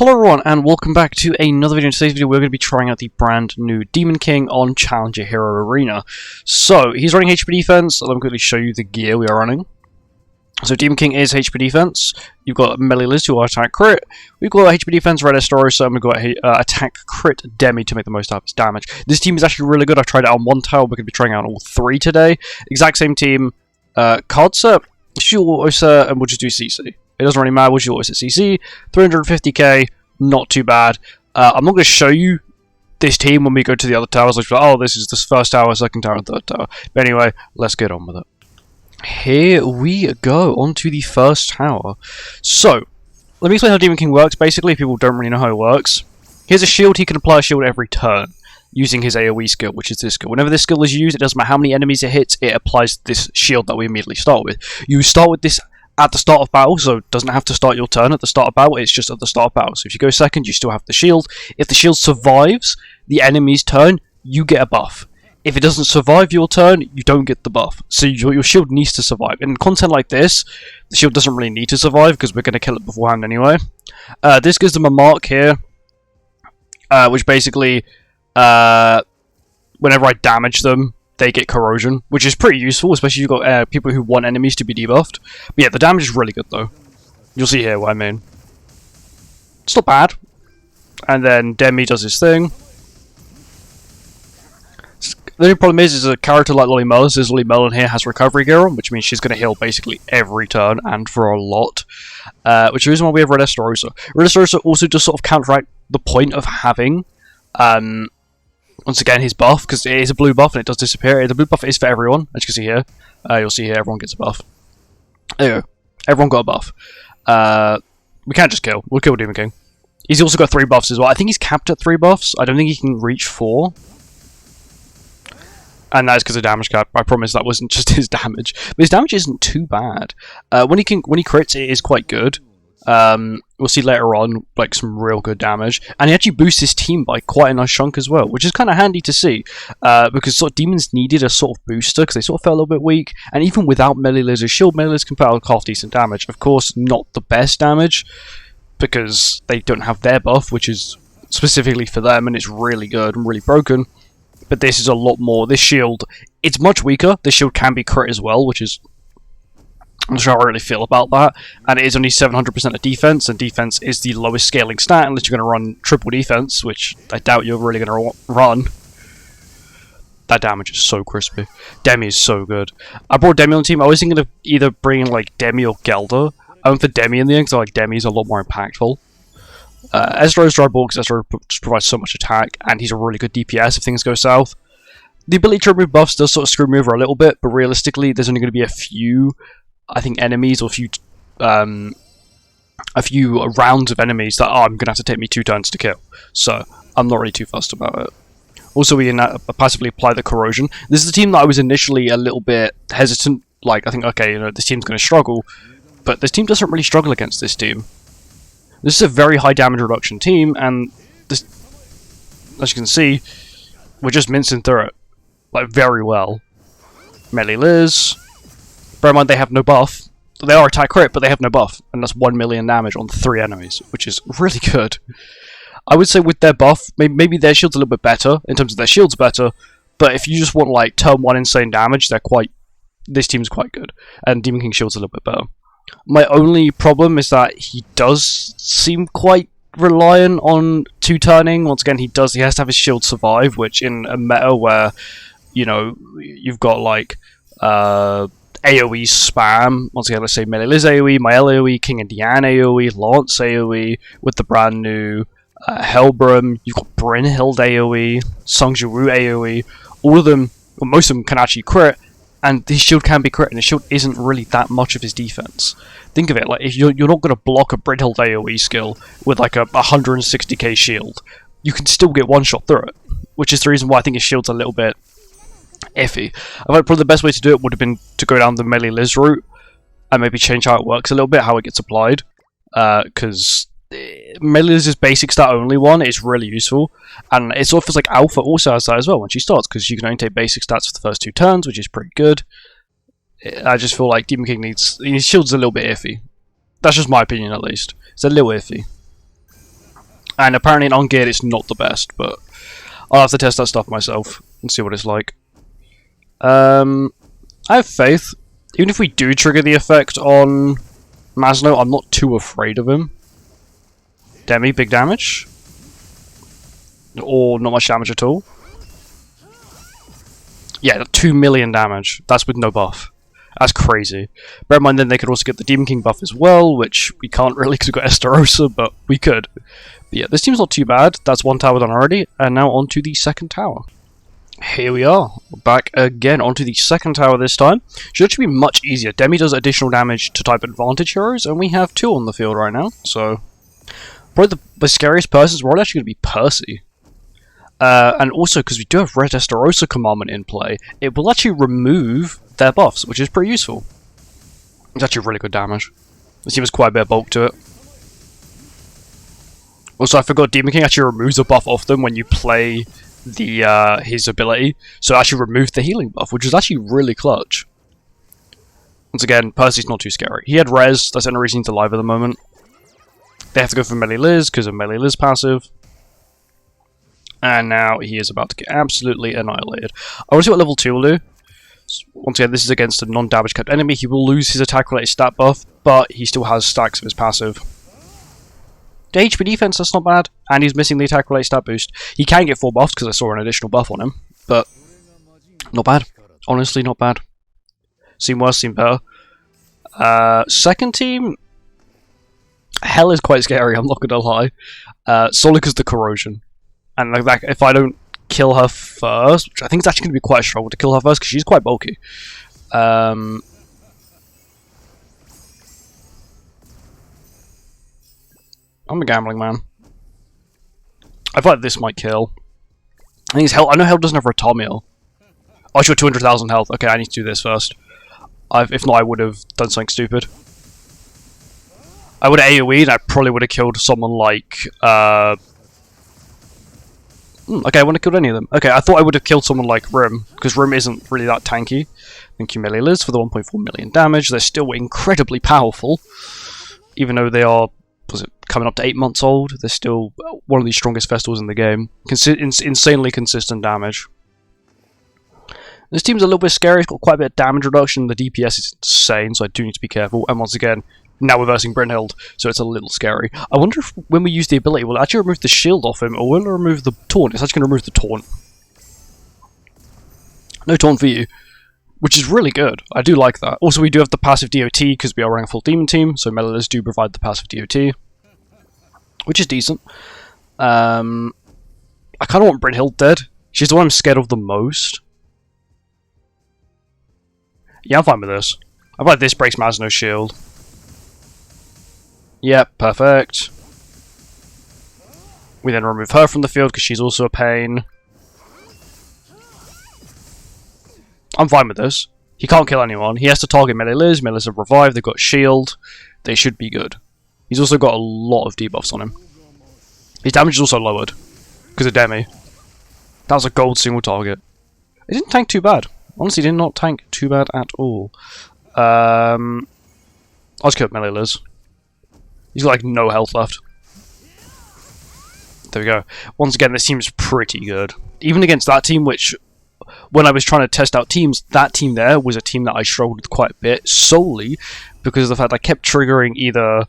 Hello everyone and welcome back to another video. In today's video we're going to be trying out the brand new Demon King on Challenger Hero Arena. So he's running HP defense. Let me quickly show you the gear we are running. So Demon King is HP defense. You've got melee Liz who are attack crit. We've got HP defense Red Estorosa, and we've got attack crit Demi to make the most out of its damage. This team is actually really good. I've tried it on one tower. We're going to be trying out all three today. Exact same team. Card set, Shield Auto set, and we'll just do CC. It doesn't really matter, we'll just always at CC. 350k, not too bad. I'm not going to show you this team when we go to the other towers. Like, oh, this is this first tower, second tower, and third tower. But anyway, let's get on with it. Here we go, on to the first tower. So, let me explain how Demon King works. Basically, if people don't really know how it works, here's a shield. He can apply a shield every turn using his AoE skill, which is this skill. Whenever this skill is used, it doesn't matter how many enemies it hits, it applies this shield that we immediately start with. You start with this at the start of battle, so it doesn't have to start your turn at the start of battle, it's just at the start of battle. So if you go second, you still have the shield. If the shield survives the enemy's turn, you get a buff. If it doesn't survive your turn, you don't get the buff. So your shield needs to survive. In content like this, the shield doesn't really need to survive, because we're going to kill it beforehand anyway. This gives them a mark here, which basically, whenever I damage them, they get corrosion, which is pretty useful, especially if you've got people who want enemies to be debuffed. But yeah, the damage is really good though. You'll see here what I mean. It's not bad. And then Demi does his thing. The only problem is a character like Lolly Melon, says Lolly Melon here has recovery gear on, which means she's going to heal basically every turn and for a lot. Which is the reason why we have Red Estorosa. Red Estorosa also does sort of counteract the point of having once again, his buff, because it is a blue buff and it does disappear. The blue buff is for everyone, as you can see here. You'll see here, everyone gets a buff. There you go. Everyone got a buff. We can't just kill. We'll kill Demon King. He's also got 3 buffs as well. I think he's capped at 3 buffs. I don't think he can reach 4. And that is because of damage cap. I promise that wasn't just his damage. But his damage isn't too bad. When he crits, it is quite good. We'll see later on, like, some real good damage. And he actually boosts his team by quite a nice chunk as well, which is kind of handy to see. Because sort of demons needed a sort of booster, because they sort of felt a little bit weak. And even without Melee Liz's shield, Melee Liz can put out half decent damage. Of course, not the best damage, because they don't have their buff, which is specifically for them, and it's really good and really broken. But this is a lot more. This shield, it's much weaker. This shield can be crit as well, which is... I'm not sure how I really feel about that. And it is only 700% of defense, and defense is the lowest scaling stat unless you're going to run triple defense, which I doubt you're really going to run. That damage is so crispy. Demi is so good. I brought Demi on the team. I was thinking of either bringing like Demi or Gelder. I went for Demi in the end because like Demi is a lot more impactful. Ezra's dry ball because Ezra just provides so much attack, and he's a really good DPS if things go south. The ability to remove buffs does sort of screw me over a little bit, but realistically, there's only going to be a few, I think, enemies or a few rounds of enemies that I'm going to have to take me 2 turns to kill. So I'm not really too fussed about it. Also, we can passively apply the corrosion. This is a team that I was initially a little bit hesitant. Like, I think, okay, you know, this team's going to struggle, but this team doesn't really struggle against this team. This is a very high damage reduction team, and this, as you can see, we're just mincing through it, like, very well. Melee Liz. Bear in mind, they have no buff. They are attack crit, but they have no buff. And that's 1 million damage on 3 enemies, which is really good. I would say with their buff, maybe their shield's a little bit better, in terms of their shield's better, but if you just want, like, turn 1 insane damage, this team's quite good. And Demon King shield's a little bit better. My only problem is that he does seem quite reliant on 2-turning. Once again, he has to have his shield survive, which in a meta where, you know, you've got, like, AoE spam. Once again, let's say Melee Liz AoE, Mael AoE, King and Diane AoE, Lance AoE, with the brand new Hellbrim. You've got Brynhild AoE, Sung Jiwoo AoE. All of them, well, most of them can actually crit, and his shield can be crit, and his shield isn't really that much of his defense. Think of it, like, if you're not going to block a Brynhild AoE skill with like a 160k shield, you can still get one shot through it, which is the reason why I think his shield's a little bit iffy. I think probably the best way to do it would have been to go down the Melee Liz route and maybe change how it works a little bit, how it gets applied, because Melee Liz's basic stat only one is really useful, and it sort of feels like Alpha also has that as well when she starts, because you can only take basic stats for the first 2 turns, which is pretty good. I just feel like Demon King his shield's a little bit iffy. That's just my opinion, at least. It's a little iffy. And apparently in ungeared it's not the best, but I'll have to test that stuff myself and see what it's like. I have faith. Even if we do trigger the effect on Masno, I'm not too afraid of him. Demi, big damage. Or not much damage at all. Yeah, 2 million damage. That's with no buff. That's crazy. Bear in mind then they could also get the Demon King buff as well, which we can't really because we've got Estarossa, but we could. But yeah, this team's not too bad. That's one tower done already, and now on to the second tower. Here we are, back again onto the second tower this time. Should actually be much easier. Demi does additional damage to type advantage heroes, and we have 2 on the field right now, so probably the scariest person's probably actually going to be Percy. And also, because we do have Red Estarossa commandment in play, it will actually remove their buffs, which is pretty useful. It's actually really good damage. This team has quite a bit of bulk to it. Also, I forgot Demon King actually removes a buff off them when you play the his ability, so it actually removed the healing buff, which is actually really clutch. Once again, Percy's not too scary. He had res, that's the only reason he's alive at the moment. They have to go for Melee Liz because of Melee Liz passive. And now he is about to get absolutely annihilated. I want to see what level 2 will do. Once again, this is against a non-damage capped enemy. He will lose his attack related stat buff, but he still has stacks of his passive. The HP defense, that's not bad, and he's missing the attack related stat boost. He can get 4 buffs because I saw an additional buff on him, but not bad. Honestly, not bad. Seen worse, seen better. Second team, Hell is quite scary, I'm not gonna lie. Solely because the corrosion. And like that, if I don't kill her first, which I think is actually going to be quite a struggle to kill her first because she's quite bulky. I'm a gambling man. I feel like this might kill. I think it's Hell. I know Hell doesn't have Rotomio. Oh, she got 200,000 health. Okay, I need to do this first. If not, I would have done something stupid. I would have AoE'd, and I probably would have killed someone like... okay, I wouldn't have killed any of them. Okay, I thought I would have killed someone like Rim, because Rim isn't really that tanky. Thank you, Melee Liz, for the 1.4 million damage. They're still incredibly powerful. Even though they are, was it coming up to 8 months old, they're still one of the strongest festivals in the game. Insanely consistent damage. This team's a little bit scary, it's got quite a bit of damage reduction, the DPS is insane, so I do need to be careful. And once again, now we're versing Brynhild, so it's a little scary. I wonder if when we use the ability, will it actually remove the shield off him, or will it remove the taunt? It's actually going to remove the taunt. No taunt for you, which is really good. I do like that. Also, we do have the passive DOT, because we are running a full demon team, so Melilus do provide the passive DOT, which is decent. I kind of want Brynhild dead. She's the one I'm scared of the most. Yeah, I'm fine with this. I feel like this breaks Masno's shield. Yep, perfect. We then remove her from the field because she's also a pain. I'm fine with this. He can't kill anyone. He has to target Melee Liz. Melee Liz have revived. They've got shield. They should be good. He's also got a lot of debuffs on him. His damage is also lowered because of Demi. That was a gold single target. It didn't tank too bad. Honestly, did not tank too bad at all. I'll just kill Melee Liz. He's got like no health left. There we go. Once again, this team is pretty good. Even against that team, which, when I was trying to test out teams, that team there was a team that I struggled with quite a bit, solely because of the fact I kept triggering either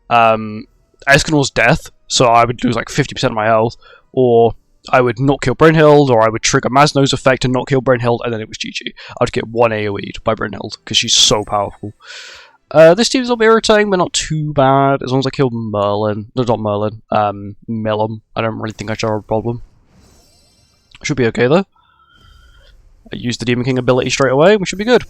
Escanor's death, so I would lose like 50% of my health, or I would not kill Brynhild, or I would trigger Masno's effect and not kill Brynhild, and then it was GG. I'd get 1 AoE'd by Brynhild, because she's so powerful. This team's a little bit irritating, but not too bad, as long as I kill Merlin. No, not Merlin. Millum. I don't really think I should have a problem. Should be okay, though. I used the Demon King ability straight away, we should be good.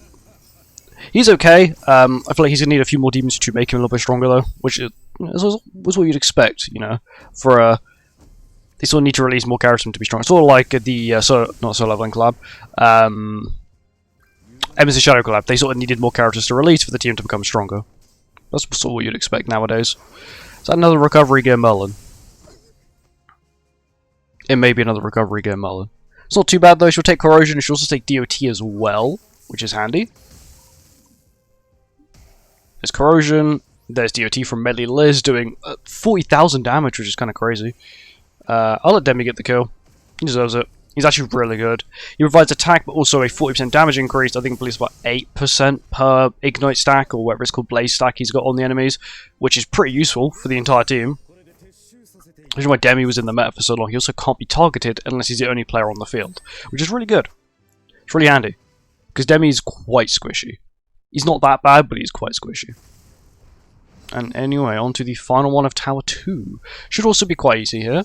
He's okay. I feel like he's going to need a few more demons to make him a little bit stronger, though, which is what you'd expect, you know, for a... They sort of need to release more characters to be strong. Sort of like the, not Soul Leveling collab, Emerson Shadow collab. They sort of needed more characters to release for the team to become stronger. That's sort of what you'd expect nowadays. Is that another recovery gear Merlin? It may be another recovery gear Merlin. It's not too bad though, she'll take Corrosion and she'll also take DOT as well, which is handy. There's Corrosion, There's DOT from Medley Liz doing 40,000 damage, which is kind of crazy. I'll let Demi get the kill. He deserves it. He's actually really good. He provides attack, but also a 40% damage increase. I think it's about 8% per Ignite stack, or whatever it's called, Blaze stack he's got on the enemies, which is pretty useful for the entire team. Which is why Demi was in the meta for so long. He also can't be targeted unless he's the only player on the field, which is really good. It's really handy, because Demi is quite squishy. He's not that bad, but he's quite squishy. And anyway, on to the final one of Tower 2. Should also be quite easy here.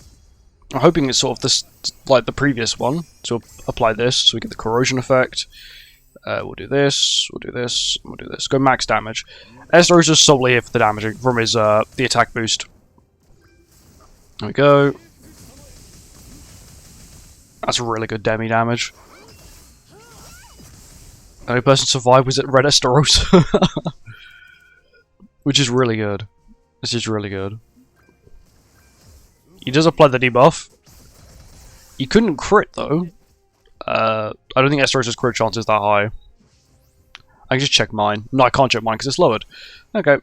I'm hoping it's sort of this, like the previous one. So we'll apply this, so we get the corrosion effect. We'll do this, we'll do this, we'll do this. Go max damage. Estarossa is solely here for the damaging from his the attack boost. There we go. That's really good Demi damage. The only person survived was it Red Estarossa. Which is really good. This is really good. He does apply the debuff. He couldn't crit though. I don't think Estarossa's crit chance is that high. I can just check mine. No, I can't check mine because it's lowered. Okay.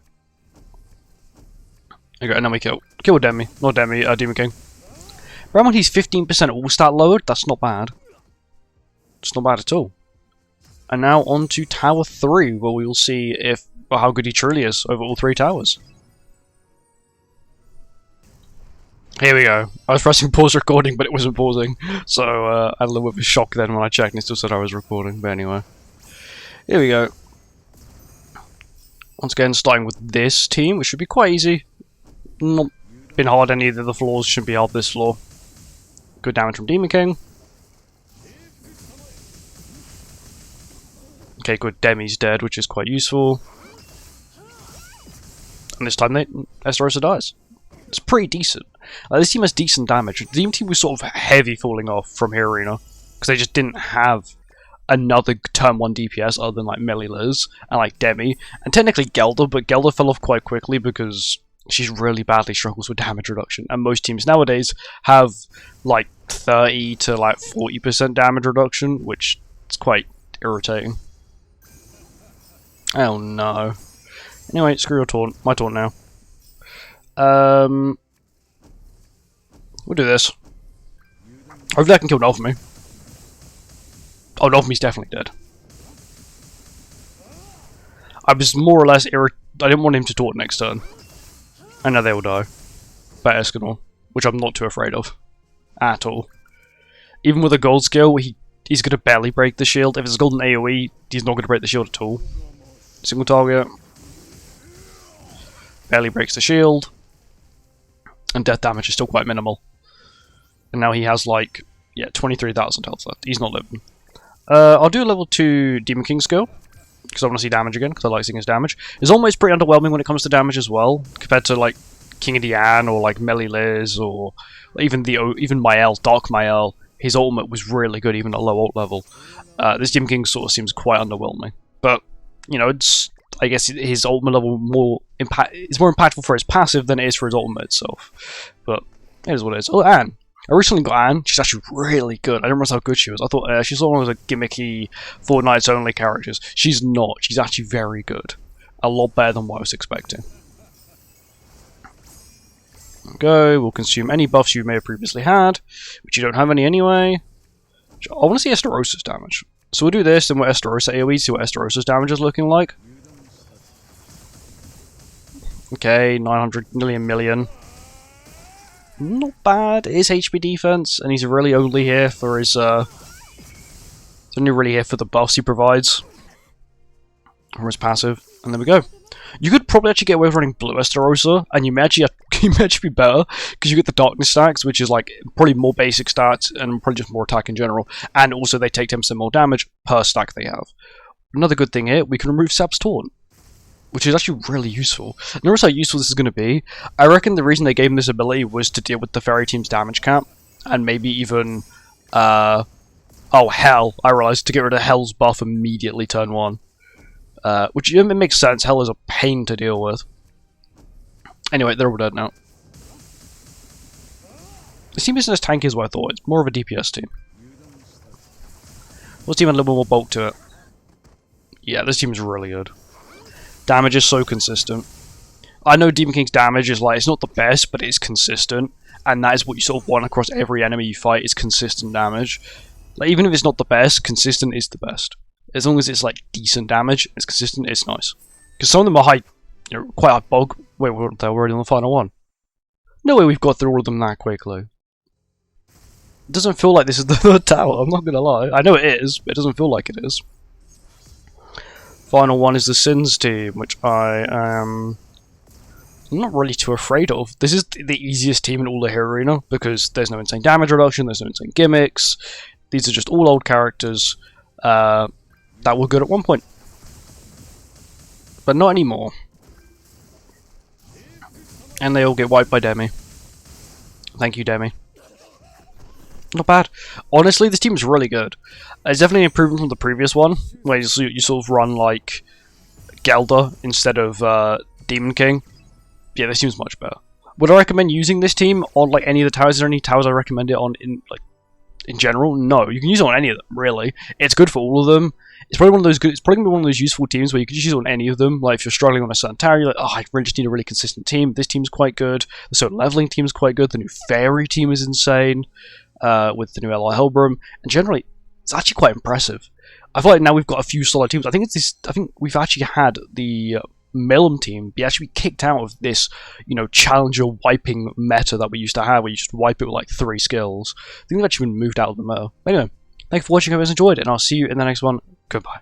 Okay, and then we kill Demi. Not Demi, Demon King. Remember when he's 15% all stat lowered? That's not bad. It's not bad at all. And now on to Tower 3, where we will see if how good he truly is over all 3 towers. Here we go. I was pressing pause recording, but it wasn't pausing. So I had a little bit of a shock then when I checked and it still said I was recording. But anyway. Here we go. Once again, starting with this team, which should be quite easy. Not been hard any of the other floors, shouldn't be hard this floor. Good damage from Demon King. Okay, good. Demi's dead, which is quite useful. And this time, Estarossa dies. It's pretty decent. This team has decent damage. The Demon team was sort of heavy falling off from here arena because they just didn't have another turn 1 DPS other than like Melee Liz and like Demi, and technically Gelda, but Gelda fell off quite quickly because she's really badly struggles with damage reduction, and most teams nowadays have like 30 to like 40% damage reduction, which is quite irritating. Oh no. Anyway, screw your taunt. My taunt now. We'll do this. Hopefully I can kill Nolfmy. Oh, Nolfmy's definitely dead. I was more or less I didn't want him to taunt next turn. And now they will die. By Escanor. Which I'm not too afraid of. At all. Even with a gold skill, he's going to barely break the shield. If it's a golden AoE, he's not going to break the shield at all. Single target. Barely breaks the shield. And death damage is still quite minimal. And now he has like, yeah, 23,000 health left. He's not living. I'll do a level 2 Demon King skill. Because I want to see damage again, because I like seeing his damage. His almost pretty underwhelming when it comes to damage as well. Compared to like King of Diane or like Melee Liz or even Mael, Dark Mael. His ultimate was really good even at low ult level. This Demon King sort of seems quite underwhelming. But, you know, I guess his ultimate level is more impactful for his passive than it is for his ultimate itself. But it is what it is. Oh, Anne. I recently got Anne. She's actually really good. I didn't realize how good she was. I thought she was one of those gimmicky Fortnite's only characters. She's not. She's actually very good. A lot better than what I was expecting. Go. We'll consume any buffs you may have previously had, which you don't have any anyway. I want to see Estarossa's damage. So we'll do this, and we'll Estarossa AoE, see what Estarossa's damage is looking like. Okay, 900 million. Not bad. It is HP defense, and he's really only here for his. He's only really here for the buffs he provides from his passive. And there we go. You could probably actually get away with running Blue Estarossa, and you may actually be better because you get the Darkness stacks, which is like probably more basic stats and probably just more attack in general. And also they take 10% more damage per stack they have. Another good thing here, we can remove Sap's Taunt, which is actually really useful. Notice how useful this is going to be. I reckon the reason they gave him this ability was to deal with the fairy team's damage cap, and maybe even, oh Hell, I realised, to get rid of Hell's buff immediately turn 1. Which, it makes sense, Hell is a pain to deal with. Anyway, they're all dead now. This team isn't as tanky as what I thought, it's more of a DPS team. This team had a little bit more bulk to it. Yeah, this team is really good. Damage is so consistent. I know Demon King's damage is like, it's not the best, but it's consistent, and that is what you sort of want across every enemy you fight, is consistent damage. Like, even if it's not the best, consistent is the best. As long as it's like decent damage, it's consistent, it's nice. Because some of them are high, you know, quite high bog. Wait, they're already on the final one. No way we've got through all of them that quickly. It doesn't feel like this is the third tower, I'm not gonna lie. I know it is, but it doesn't feel like it is. Final one is the Sins team, which I am not really too afraid of. This is the easiest team in all the Hero Arena, because there's no insane damage reduction, there's no insane gimmicks. These are just all old characters that were good at one point. But not anymore. And they all get wiped by Demi. Thank you, Demi. Not bad. Honestly, this team is really good. It's definitely an improvement from the previous one, where you sort of run like Gelder instead of Demon King. Yeah, this team's much better. Would I recommend using this team on like any of the towers? Is there any towers I recommend it on in general? No, you can use it on any of them, really. It's good for all of them. It's probably one of those good. It's probably one of those useful teams where you can just use it on any of them. Like if you're struggling on a certain tower, you're like, oh, I really just need a really consistent team. This team's quite good. The certain leveling team's quite good. The new Fairy team is insane. With the new Ally Helbram, and generally, it's actually quite impressive. I feel like now we've got a few solid teams. I think we've actually had the Milim team be actually kicked out of this, you know, challenger wiping meta that we used to have, where you just wipe it with like 3 skills. I think they've actually been moved out of the meta. But anyway, thanks for watching. I hope you guys enjoyed, and I'll see you in the next one. Goodbye.